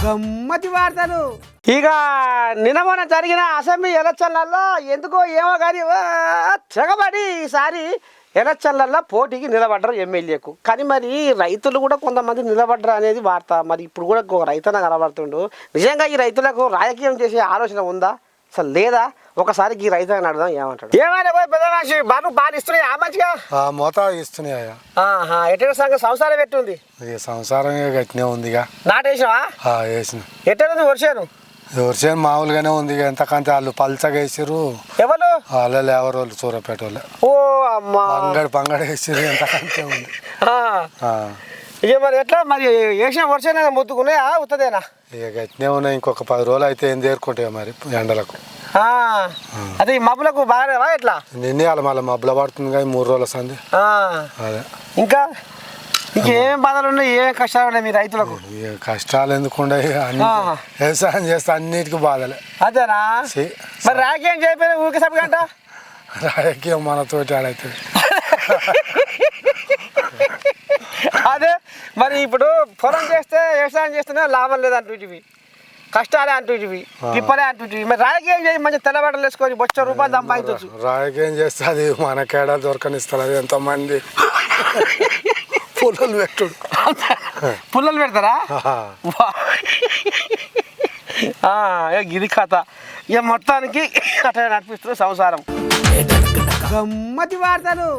గమ్మతి వార్తలు. ఇక నిన్న మొన్న జరిగిన అసెంబ్లీ ఎలక్షన్లలో ఎందుకో ఏమో కానీ తెగబడి ఈసారి ఎలక్షన్లలో పోటీకి నిలబడ్డారు ఎమ్మెల్యేకు. కానీ మరి రైతులు కూడా కొంతమంది నిలబడ్డారు అనేది వార్త. మరి ఇప్పుడు కూడా రైతన్న కనబడుతుండు. నిజంగా ఈ రైతులకు రాజకీయం చేసే ఆలోచన ఉందా అసలు లేదా? ఒకసారి ఈ రైతు అడుగుదాం ఏమంటాడు. ఏమైనా పోయి పెద్ద మనిషి బాబు పాలు ఇస్తున్నాయి ఆ మంచిగా మోతా ఇస్తున్నాయా? ఎట్ట సంగతి సంసారం పెట్టుంది? సంసారం గట్టినే ఉందిగా. నాటేసినావా? వేసిన. ఎట్టుంది వర్షాలు? వర్షం మామూలుగానే ఉంది. ఎంతకంటే వాళ్ళు పల్చగా వేసారు. ఎవరు? వాళ్ళు ఎవరు వాళ్ళు సూరపేట వాళ్ళు. ఓ అమ్మా పంగడ వేసారు. ఎంతకంటే ఉంది. ఇక మరి ఎట్లా మరి వేసిన వర్షాలు మొత్తుకున్నాయా ఉత్తదేనా? ఇక గట్టినే ఉన్నాయి. ఇంకొక 10 రోజులు అయితే ఏం తేరుకుంటాయి మరి ఎండలకు. అదే ఈ మబ్బులకు బాగా ఎట్లా నిన్నే వాళ్ళ మళ్ళీ మబ్బుల పడుతుంది కానీ 3 రోజుల సంది. అదే ఇంకా ఇంకేం బాధలు ఉన్నాయి, ఏం కష్టాలు ఉన్నాయి మీ రైతులకు? కష్టాలు ఎందుకుండే, అన్ని వ్యవసాయం చేస్తే అన్నిటికీ బాధలే. అదేనా? మరి రాజకీయం చేయకపోయినా ఊరికే సభగంట రాజకీయం మనతోటి ఆడైతుంది. అదే మరి ఇప్పుడు పొలం చేస్తే వ్యవసాయం చేస్తేనే లాభం లేదు అంటుంటివి, కష్టాలే అంటుంటివి, తిప్పలే అంటుంటివి. మరి రాజకీయం చేసి మంచి తెల్లబట్టలు వేసుకొని వచ్చే రూపాయలు సంపాదించవచ్చు. రాజకీయం చేస్తే అది మనకేడా దొరకనిస్తారు. అది ఎంతమంది పుల్లలు పెట్టుడు. పుల్లలు పెడతారా? ఇది కథ. ఇక మొత్తానికి అట్లా నడిపిస్తున్న సంసారం. గమ్మతి వార్తలు.